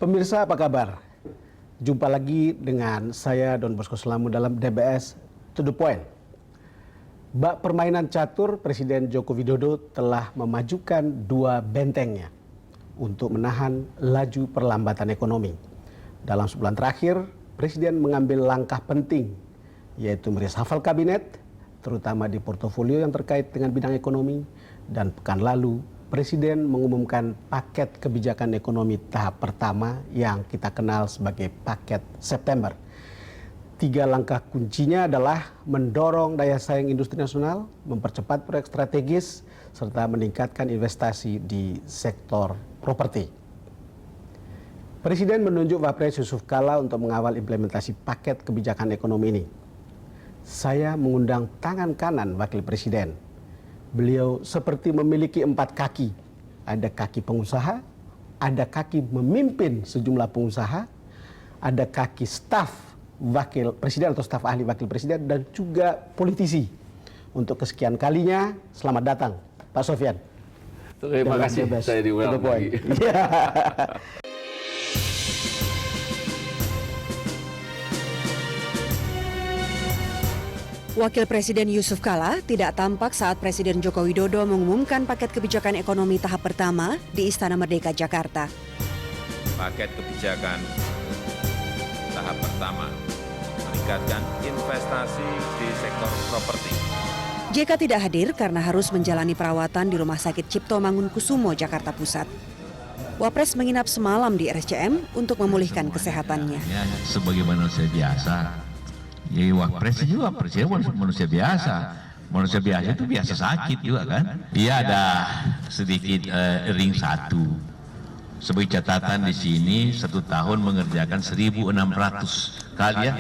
Pemirsa apa kabar? Jumpa lagi dengan saya Don Bosco Slamu dalam DBS To The Point. Bak permainan catur, Presiden Joko Widodo telah memajukan dua bentengnya untuk menahan laju perlambatan ekonomi. Dalam sebulan terakhir, Presiden mengambil langkah penting, yaitu mereshuffle kabinet, terutama di portofolio yang terkait dengan bidang ekonomi, dan pekan lalu Presiden mengumumkan paket kebijakan ekonomi tahap pertama yang kita kenal sebagai paket September. 3 langkah kuncinya adalah mendorong daya saing industri nasional, mempercepat proyek strategis, serta meningkatkan investasi di sektor properti. Presiden menunjuk Wapres Yusuf Kala untuk mengawal implementasi paket kebijakan ekonomi ini. Saya mengundang tangan kanan Wakil Presiden. Beliau seperti memiliki 4 kaki. Ada kaki pengusaha, ada kaki memimpin sejumlah pengusaha, ada kaki staf wakil presiden atau staf ahli wakil presiden, dan juga politisi. Untuk kesekian kalinya, selamat datang Pak Sofyan. Terima kasih, saya diulang lagi. Wakil Presiden Yusuf Kala tidak tampak saat Presiden Joko Widodo mengumumkan paket kebijakan ekonomi tahap pertama di Istana Merdeka, Jakarta. Paket kebijakan tahap pertama meningkatkan investasi di sektor properti. JK tidak hadir karena harus menjalani perawatan di Rumah Sakit Cipto Mangunkusumo, Jakarta Pusat. Wapres menginap semalam di RSCM untuk memulihkan kesehatannya. Ya, sebagai manusia biasa. Ya, Wapres juga presiden manusia biasa. Manusia biasa itu biasa sakit juga kan. Dia ada sedikit ring 1. Sebagai catatan di sini 1 tahun mengerjakan 1.600 kali ya.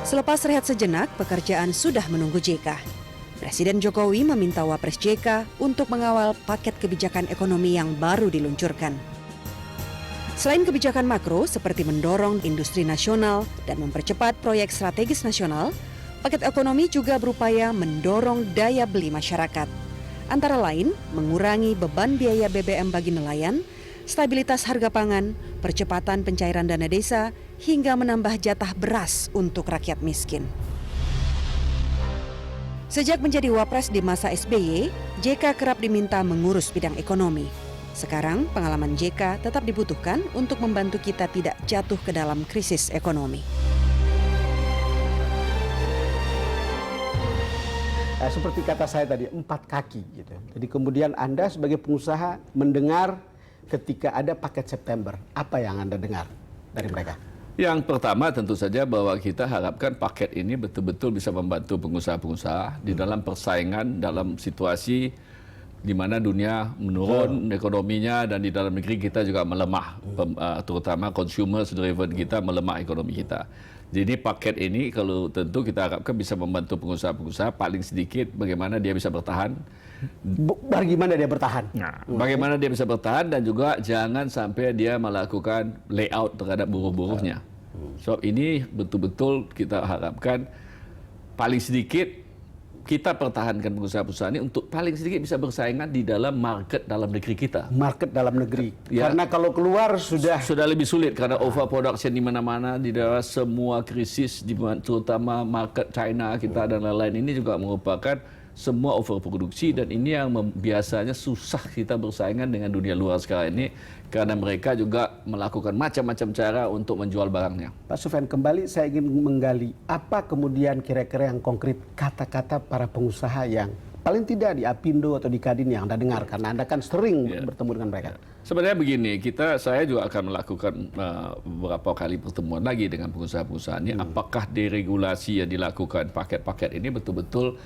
Selepas rehat sejenak, pekerjaan sudah menunggu JK. Presiden Jokowi meminta Wapres JK untuk mengawal paket kebijakan ekonomi yang baru diluncurkan. Selain kebijakan makro seperti mendorong industri nasional dan mempercepat proyek strategis nasional, paket ekonomi juga berupaya mendorong daya beli masyarakat. Antara lain, mengurangi beban biaya BBM bagi nelayan, stabilitas harga pangan, percepatan pencairan dana desa, hingga menambah jatah beras untuk rakyat miskin. Sejak menjadi Wapres di masa SBY, JK kerap diminta mengurus bidang ekonomi. Sekarang pengalaman JK tetap dibutuhkan untuk membantu kita tidak jatuh ke dalam krisis ekonomi. Seperti kata saya tadi, 4 kaki gitu. Jadi kemudian Anda sebagai pengusaha mendengar ketika ada paket September, apa yang Anda dengar dari mereka? Yang pertama tentu saja bahwa kita harapkan paket ini betul-betul bisa membantu pengusaha-pengusaha di dalam persaingan dalam situasi di mana dunia menurun ekonominya, dan di dalam negeri kita juga melemah, terutama consumer driven kita melemah ekonomi kita. Jadi paket ini kalau tentu kita harapkan bisa membantu pengusaha-pengusaha paling sedikit bagaimana dia bisa bertahan. Bagaimana dia bertahan? Nah, bagaimana dia bisa bertahan, dan juga jangan sampai dia melakukan layout terhadap buruh-buruhnya. So ini betul-betul kita harapkan paling sedikit kita pertahankan pengusaha-pengusaha ini untuk paling sedikit bisa bersaingan di dalam market dalam negeri kita. Market dalam negeri. Ya. Karena kalau keluar sudah lebih sulit karena overproduction di mana-mana, di dalam semua krisis, terutama market China kita dan lain-lain ini juga merupakan semua overproduksi, dan ini yang biasanya susah kita bersaingan dengan dunia luar sekarang ini karena mereka juga melakukan macam-macam cara untuk menjual barangnya. Pak Sofyan, kembali saya ingin menggali apa kemudian kira-kira yang konkret kata-kata para pengusaha yang paling tidak di Apindo atau di Kadin yang Anda dengar, karena Anda kan sering bertemu dengan mereka. Sebenarnya begini, saya juga akan melakukan beberapa kali pertemuan lagi dengan pengusaha-pengusaha ini. Apakah deregulasi yang dilakukan paket-paket ini betul-betul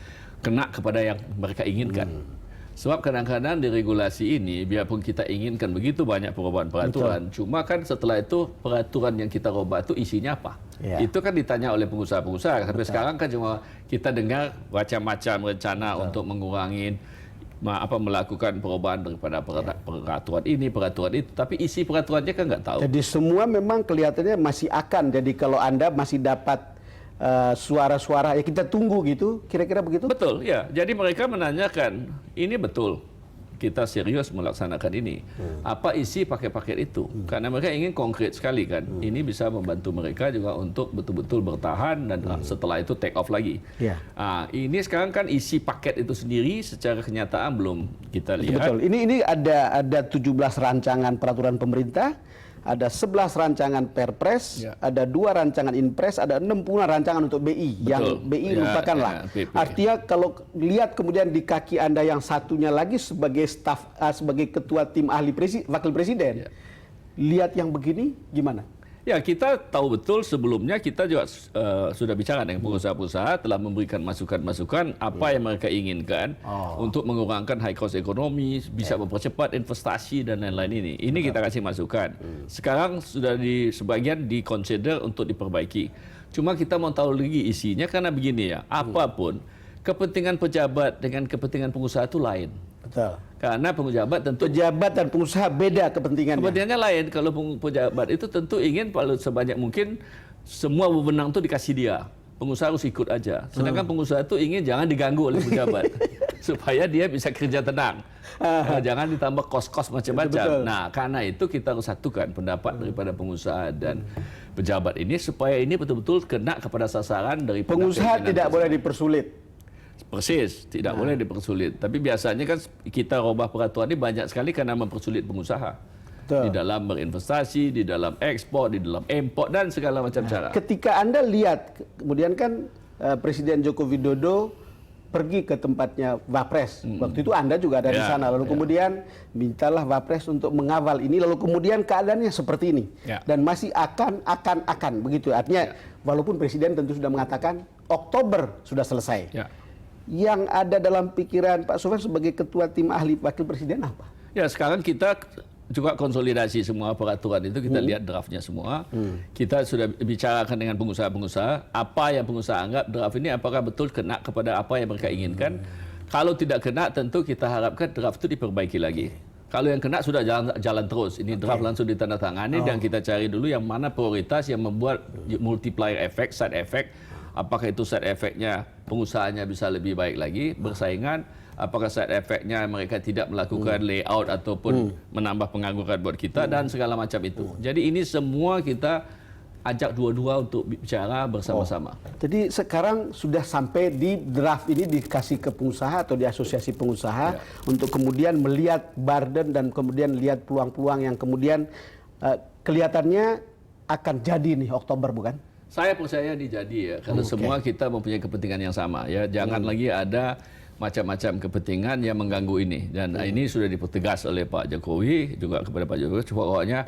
kena kepada yang mereka inginkan. Sebab kadang-kadang deregulasi ini, biarpun kita inginkan begitu banyak perubahan peraturan, cuma kan setelah itu peraturan yang kita rubah itu isinya apa? Ya. Itu kan ditanya oleh pengusaha-pengusaha. Sampai sekarang kan cuma kita dengar macam-macam rencana untuk mengurangi melakukan perubahan daripada peraturan ini, peraturan itu, tapi isi peraturannya kan nggak tahu. Jadi semua memang kelihatannya masih akan. Jadi kalau Anda masih dapat suara-suara, ya kita tunggu gitu, kira-kira begitu? Betul, ya. Jadi mereka menanyakan, ini betul. kita serius melaksanakan ini. Apa isi paket-paket itu? Karena mereka ingin konkret sekali kan. Ini bisa membantu mereka juga untuk betul-betul bertahan dan setelah itu take off lagi. Ya. Ini sekarang kan isi paket itu sendiri secara kenyataan belum kita lihat. Betul. Ini ada 17 rancangan peraturan pemerintah, ada 11 rancangan Perpres, Ya. ada 2 rancangan Inpres, ada 60 rancangan untuk BI. Betul. Yang BI Ya, lupakanlah. ya, PP. Artinya kalau lihat kemudian di kaki Anda yang satunya lagi sebagai staf, sebagai ketua tim ahli wakil presiden, Ya. lihat yang begini gimana? Ya, kita tahu betul sebelumnya kita juga sudah bicara dengan pengusaha-pengusaha, telah memberikan masukan-masukan apa yang mereka inginkan untuk mengurangkan high cost ekonomi, bisa mempercepat investasi dan lain-lain ini. Ini kita kasih masukan. Sekarang sudah sebagian di-consider untuk diperbaiki. Cuma kita mau tahu lagi isinya karena begini ya, apapun kepentingan pejabat dengan kepentingan pengusaha itu lain. Betul. Karena pejabat tentu Pejabat dan pengusaha beda kepentingannya. kepentingannya lain. Kalau pejabat itu tentu ingin paling sebanyak mungkin semua wewenang itu dikasih dia. Pengusaha harus ikut aja. Sedangkan pengusaha itu ingin jangan diganggu oleh pejabat supaya dia bisa kerja tenang. Jangan ditambah kos-kos macam-macam. Betul. Nah, karena itu kita harus satukan pendapat daripada pengusaha dan pejabat ini supaya ini betul-betul kena kepada sasaran dari Pengusaha tidak boleh dipersulit. Persis, tidak boleh dipersulit. Tapi biasanya kan kita robah peraturan ini banyak sekali karena mempersulit pengusaha. Betul. Di dalam berinvestasi, di dalam ekspor, di dalam import dan segala macam cara. Ketika Anda lihat, kemudian kan Presiden Joko Widodo pergi ke tempatnya Wapres. Waktu itu Anda juga ada di Ya, sana. Lalu kemudian mintalah Wapres untuk mengawal ini. Lalu kemudian keadaannya seperti ini. Ya. Dan masih akan begitu. Artinya walaupun Presiden tentu sudah mengatakan Oktober sudah selesai. Ya. Yang ada dalam pikiran Pak Sofyan sebagai ketua tim ahli wakil presiden apa? Ya, sekarang kita juga konsolidasi semua peraturan itu, kita lihat draftnya semua. Kita sudah bicarakan dengan pengusaha-pengusaha, apa yang pengusaha anggap draft ini apakah betul kena kepada apa yang mereka inginkan. Kalau tidak kena, tentu kita harapkan draft itu diperbaiki lagi. Kalau yang kena sudah jalan terus. Ini draft langsung ditandatangani dan kita cari dulu yang mana prioritas yang membuat multiplier effect, side effect. Apakah itu side effect-nya pengusahanya bisa lebih baik lagi bersaingan? Apakah side effect-nya mereka tidak melakukan layout ataupun menambah pengangguran buat kita dan segala macam itu. Jadi ini semua kita ajak dua-dua untuk bicara bersama-sama. Jadi sekarang sudah sampai di draft ini dikasih ke pengusaha atau di asosiasi pengusaha untuk kemudian melihat burden dan kemudian lihat peluang-peluang yang kemudian kelihatannya akan jadi nih Oktober, bukan? Saya percaya dijadi ya, karena semua kita mempunyai kepentingan yang sama ya. Jangan lagi ada macam-macam kepentingan yang mengganggu ini. Dan ini sudah dipertegas oleh Pak Jokowi juga kepada Pak Jokowi. Pokoknya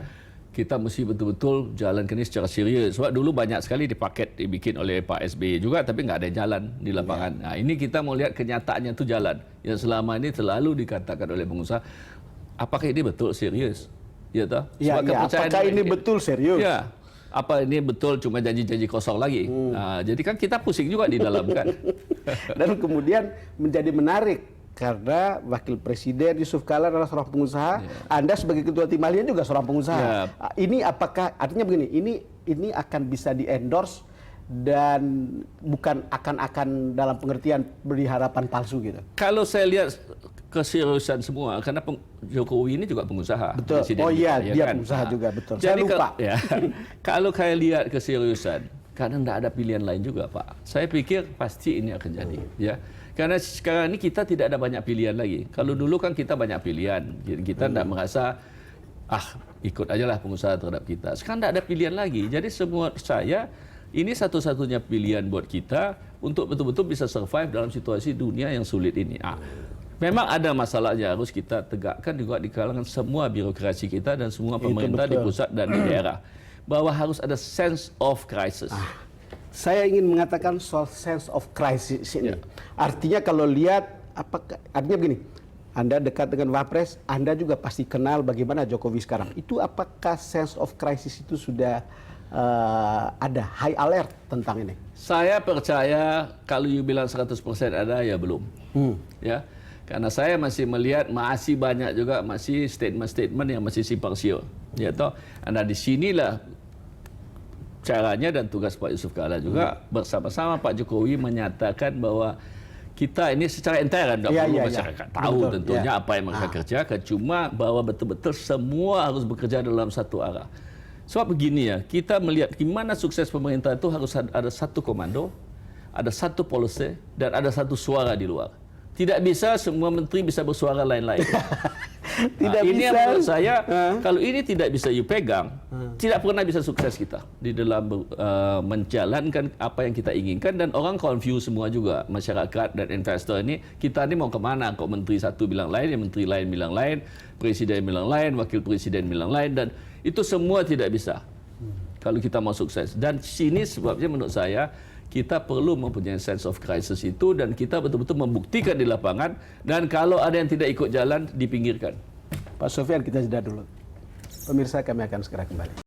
kita mesti betul-betul jalankan ini secara serius. Sebab dulu banyak sekali dibikin oleh Pak SBY juga, tapi nggak ada jalan di lapangan. Nah, ini kita mau lihat kenyataannya itu jalan. Yang selama ini selalu dikatakan oleh pengusaha, apakah ini betul serius? Ya, toh? Ya, Sebab kepercayaan apakah ini betul serius? Ya. Apa ini betul cuma janji-janji kosong lagi? Nah, jadi kan kita pusing juga di dalam kan. Dan kemudian menjadi menarik karena Wakil Presiden Yusuf Kala adalah seorang pengusaha, Anda sebagai ketua tim ahlinya juga seorang pengusaha. Ini apakah artinya begini? Ini akan bisa di-endorse dan bukan akan dalam pengertian beri harapan palsu gitu. Kalau saya lihat keseriusan semua, karena Jokowi ini juga pengusaha. Betul. Presiden Oh iya, kita, ya dia kan? pengusaha juga, betul. Jadi Saya lupa. Kalau saya lihat keseriusan, karena tidak ada pilihan lain juga, Pak. Saya pikir pasti ini akan jadi, ya. Karena sekarang ini kita tidak ada banyak pilihan lagi. Kalau dulu kan kita banyak pilihan, kita tidak merasa ikut aja lah pengusaha terhadap kita. Sekarang tidak ada pilihan lagi. Jadi semua ini satu-satunya pilihan buat kita untuk betul-betul bisa survive dalam situasi dunia yang sulit ini. Memang ada masalahnya harus kita tegakkan juga di kalangan semua birokrasi kita dan semua pemerintah di pusat dan di daerah. Bahwa harus ada sense of crisis. Saya ingin mengatakan soal sense of crisis ini. Artinya kalau lihat, artinya begini, Anda dekat dengan Wapres, Anda juga pasti kenal bagaimana Jokowi sekarang. Itu apakah sense of crisis itu sudah ada high alert tentang ini? Saya percaya kalau you bilang 100% ada, ya belum. Ya. Karena saya masih melihat masih banyak juga masih statement-statement yang masih simpang siur. Ya toh, Anda di sinilah caranya dan tugas Pak Yusuf Kala juga bersama-sama Pak Jokowi menyatakan bahwa kita ini secara intern tidak perlu masyarakat tahu Betul, tentunya apa yang mereka kerjakan, cuma bahwa betul-betul semua harus bekerja dalam satu arah. Sebab begini ya, kita melihat gimana sukses pemerintah itu harus ada satu komando, ada satu policy, dan ada satu suara di luar. Tidak bisa semua menteri bisa bersuara lain-lain. Tidak ini bisa. yang menurut saya, kalau ini tidak bisa you pegang, tidak pernah bisa sukses kita di dalam menjalankan apa yang kita inginkan, dan orang confuse semua juga, masyarakat dan investor ini, kita ini mau kemana? Kok menteri satu bilang lain, yang menteri lain bilang lain, presiden bilang lain, wakil presiden bilang lain, dan itu semua tidak bisa kalau kita mau sukses. Dan sini sebabnya menurut saya, kita perlu mempunyai sense of crisis itu, dan kita betul-betul membuktikan di lapangan, dan kalau ada yang tidak ikut jalan, dipinggirkan. Pak Sofyan, kita jeda dulu. Pemirsa, kami akan segera kembali.